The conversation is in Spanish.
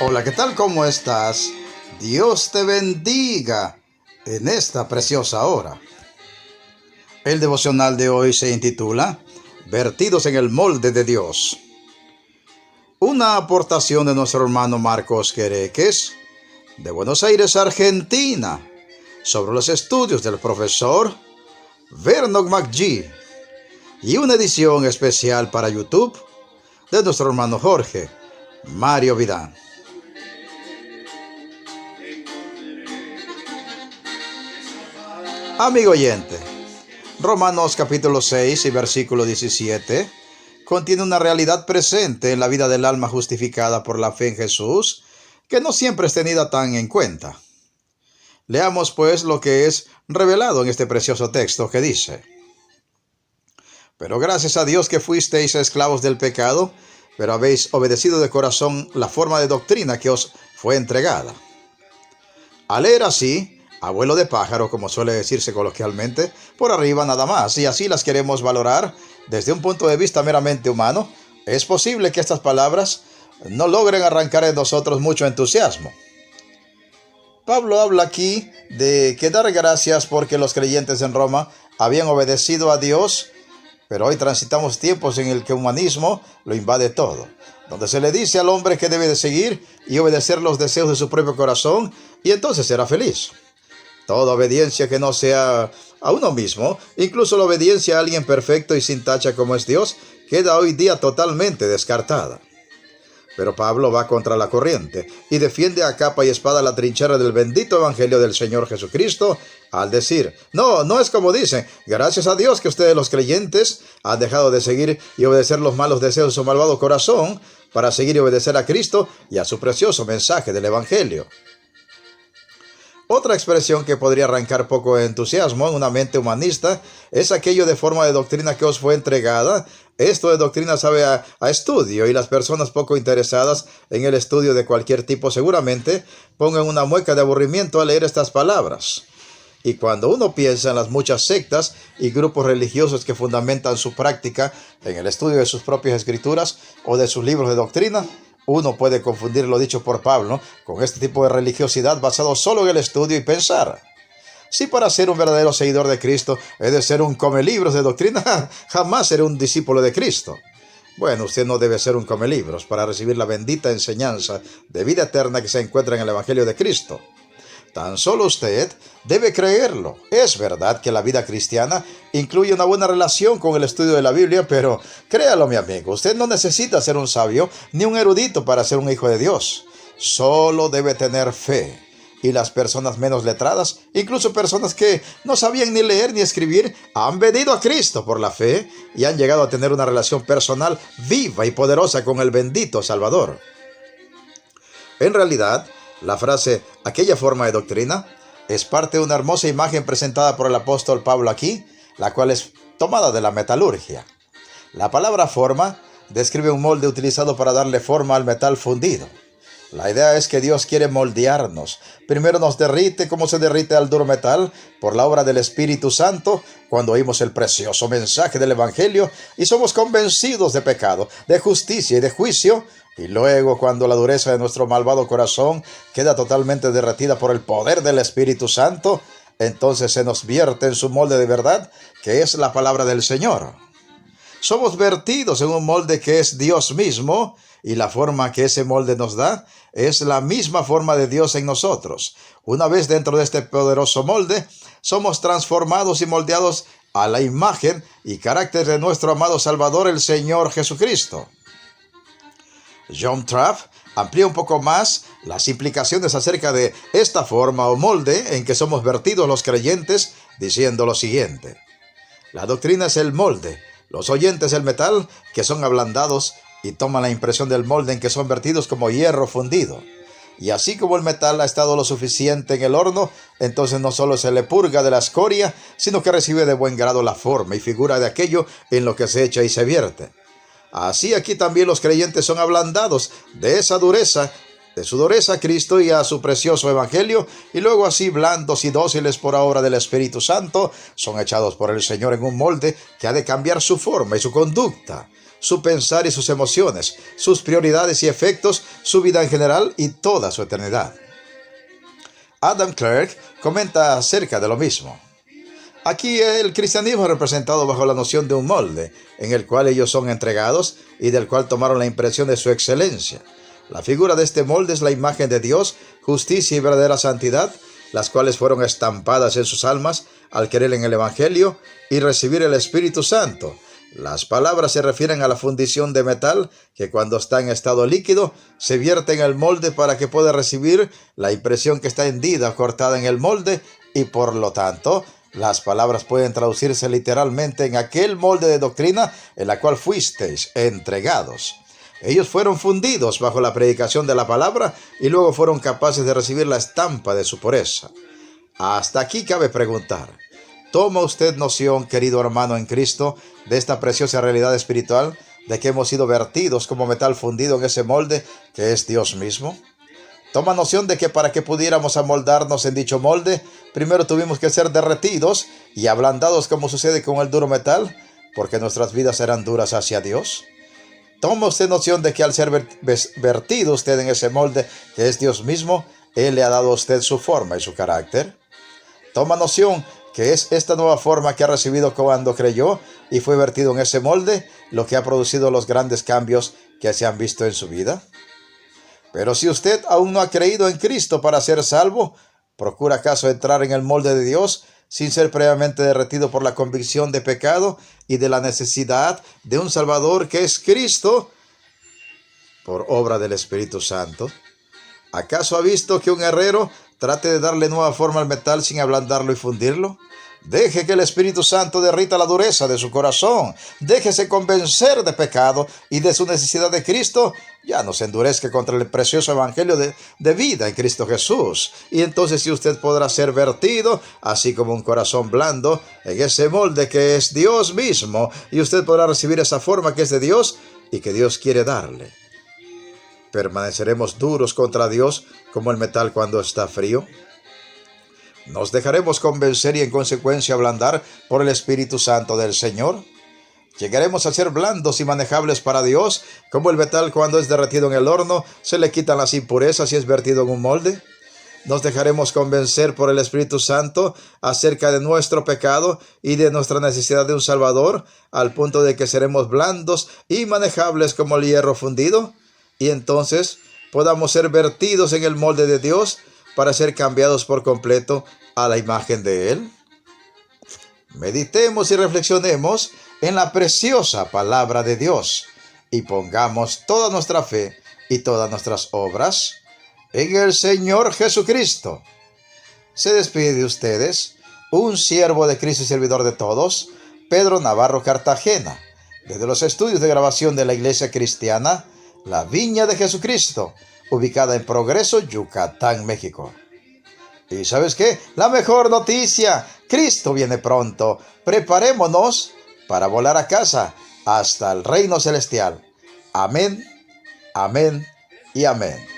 Hola, ¿qué tal? ¿Cómo estás? Dios te bendiga en esta preciosa hora. El devocional de hoy se intitula Vertidos en el molde de Dios. Una aportación de nuestro hermano Marcos Quereques, de Buenos Aires, Argentina, sobre los estudios del profesor Vernon McGee, y una edición especial para YouTube de nuestro hermano Jorge Mario Vidán. Amigo oyente, Romanos capítulo 6 y versículo 17 contiene una realidad presente en la vida del alma justificada por la fe en Jesús, que no siempre es tenida tan en cuenta. Leamos pues lo que es revelado en este precioso texto que dice: Pero gracias a Dios que fuisteis esclavos del pecado, pero habéis obedecido de corazón la forma de doctrina que os fue entregada. Al leer así, abuelo de pájaro, como suele decirse coloquialmente, por arriba nada más, y así las queremos valorar desde un punto de vista meramente humano, es posible que estas palabras no logren arrancar en nosotros mucho entusiasmo. Pablo habla aquí de que dar gracias porque los creyentes en Roma habían obedecido a Dios, pero hoy transitamos tiempos en el que el humanismo lo invade todo, donde se le dice al hombre que debe de seguir y obedecer los deseos de su propio corazón, y entonces será feliz. Toda obediencia que no sea a uno mismo, incluso la obediencia a alguien perfecto y sin tacha como es Dios, queda hoy día totalmente descartada. Pero Pablo va contra la corriente y defiende a capa y espada la trinchera del bendito evangelio del Señor Jesucristo al decir: no es como dicen, gracias a Dios que ustedes los creyentes han dejado de seguir y obedecer los malos deseos de su malvado corazón para seguir y obedecer a Cristo y a su precioso mensaje del evangelio. Otra expresión que podría arrancar poco de entusiasmo en una mente humanista es aquello de forma de doctrina que os fue entregada. Esto de doctrina sabe a estudio, y las personas poco interesadas en el estudio de cualquier tipo seguramente pongan una mueca de aburrimiento al leer estas palabras. Y cuando uno piensa en las muchas sectas y grupos religiosos que fundamentan su práctica en el estudio de sus propias escrituras o de sus libros de doctrina, uno puede confundir lo dicho por Pablo con este tipo de religiosidad basado solo en el estudio y pensar: si para ser un verdadero seguidor de Cristo he de ser un comelibros de doctrina, jamás seré un discípulo de Cristo. Bueno, usted no debe ser un comelibros para recibir la bendita enseñanza de vida eterna que se encuentra en el Evangelio de Cristo. Tan solo usted debe creerlo. Es verdad que la vida cristiana incluye una buena relación con el estudio de la Biblia, pero créalo, mi amigo, usted no necesita ser un sabio ni un erudito para ser un hijo de Dios. Solo debe tener fe. Y las personas menos letradas, incluso personas que no sabían ni leer ni escribir, han venido a Cristo por la fe y han llegado a tener una relación personal viva y poderosa con el bendito Salvador. En realidad, la frase aquella forma de doctrina es parte de una hermosa imagen presentada por el apóstol Pablo aquí, la cual es tomada de la metalurgia. La palabra forma describe un molde utilizado para darle forma al metal fundido. La idea es que Dios quiere moldearnos. Primero nos derrite como se derrite al duro metal por la obra del Espíritu Santo cuando oímos el precioso mensaje del Evangelio y somos convencidos de pecado, de justicia y de juicio. Y luego, cuando la dureza de nuestro malvado corazón queda totalmente derretida por el poder del Espíritu Santo, entonces se nos vierte en su molde de verdad, que es la palabra del Señor. Somos vertidos en un molde que es Dios mismo, y la forma que ese molde nos da es la misma forma de Dios en nosotros. Una vez dentro de este poderoso molde, somos transformados y moldeados a la imagen y carácter de nuestro amado Salvador, el Señor Jesucristo. John Trapp amplía un poco más las implicaciones acerca de esta forma o molde en que somos vertidos los creyentes, diciendo lo siguiente: la doctrina es el molde, los oyentes el metal, que son ablandados y toman la impresión del molde en que son vertidos como hierro fundido. Y así como el metal ha estado lo suficiente en el horno, entonces no solo se le purga de la escoria, sino que recibe de buen grado la forma y figura de aquello en lo que se echa y se vierte. Así aquí también los creyentes son ablandados de esa dureza, de su dureza a Cristo y a su precioso evangelio, y luego así blandos y dóciles por obra del Espíritu Santo, son echados por el Señor en un molde que ha de cambiar su forma y su conducta. su pensar y sus emociones, sus prioridades y efectos, su vida en general y toda su eternidad. Adam Clarke comenta acerca de lo mismo. Aquí el cristianismo es representado bajo la noción de un molde, en el cual ellos son entregados y del cual tomaron la impresión de su excelencia. La figura de este molde es la imagen de Dios, justicia y verdadera santidad, las cuales fueron estampadas en sus almas al creer en el Evangelio y recibir el Espíritu Santo. Las palabras se refieren a la fundición de metal que cuando está en estado líquido se vierte en el molde para que pueda recibir la impresión que está hendida o cortada en el molde y por lo tanto las palabras pueden traducirse literalmente en aquel molde de doctrina en la cual fuisteis entregados. Ellos fueron fundidos bajo la predicación de la palabra y luego fueron capaces de recibir la estampa de su pureza. Hasta aquí cabe preguntar, ¿toma usted noción, querido hermano en Cristo, de esta preciosa realidad espiritual, de que hemos sido vertidos como metal fundido en ese molde que es Dios mismo? ¿Toma noción de que para que pudiéramos amoldarnos en dicho molde, primero tuvimos que ser derretidos y ablandados como sucede con el duro metal, porque nuestras vidas eran duras hacia Dios? ¿Toma usted noción de que al ser vertido usted en ese molde que es Dios mismo, Él le ha dado a usted su forma y su carácter? ¿Toma noción que es esta nueva forma que ha recibido cuando creyó y fue vertido en ese molde lo que ha producido los grandes cambios que se han visto en su vida? Pero si usted aún no ha creído en Cristo para ser salvo, ¿procura acaso entrar en el molde de Dios sin ser previamente derretido por la convicción de pecado y de la necesidad de un Salvador que es Cristo por obra del Espíritu Santo? ¿Acaso ha visto que un herrero trate de darle nueva forma al metal sin ablandarlo y fundirlo? Deje que el Espíritu Santo derrita la dureza de su corazón. Déjese convencer de pecado y de su necesidad de Cristo. Ya no se endurezca contra el precioso evangelio de vida en Cristo Jesús. Y entonces sí usted podrá ser vertido, así como un corazón blando, en ese molde que es Dios mismo. Y usted podrá recibir esa forma que es de Dios y que Dios quiere darle. ¿Permaneceremos duros contra Dios como el metal cuando está frío? ¿Nos dejaremos convencer y en consecuencia ablandar por el Espíritu Santo del Señor? ¿Llegaremos a ser blandos y manejables para Dios, como el metal cuando es derretido en el horno, se le quitan las impurezas y es vertido en un molde? ¿Nos dejaremos convencer por el Espíritu Santo acerca de nuestro pecado y de nuestra necesidad de un Salvador, al punto de que seremos blandos y manejables como el hierro fundido? Y entonces podamos ser vertidos en el molde de Dios para ser cambiados por completo a la imagen de Él. Meditemos y reflexionemos en la preciosa palabra de Dios y pongamos toda nuestra fe y todas nuestras obras en el Señor Jesucristo. Se despide de ustedes un siervo de Cristo y servidor de todos, Pedro Navarro Cartagena, desde los estudios de grabación de la Iglesia Cristiana La Viña de Jesucristo, ubicada en Progreso, Yucatán, México. ¿Y sabes qué? La mejor noticia, Cristo viene pronto. Preparémonos para volar a casa hasta el reino celestial. Amén, amén y amén.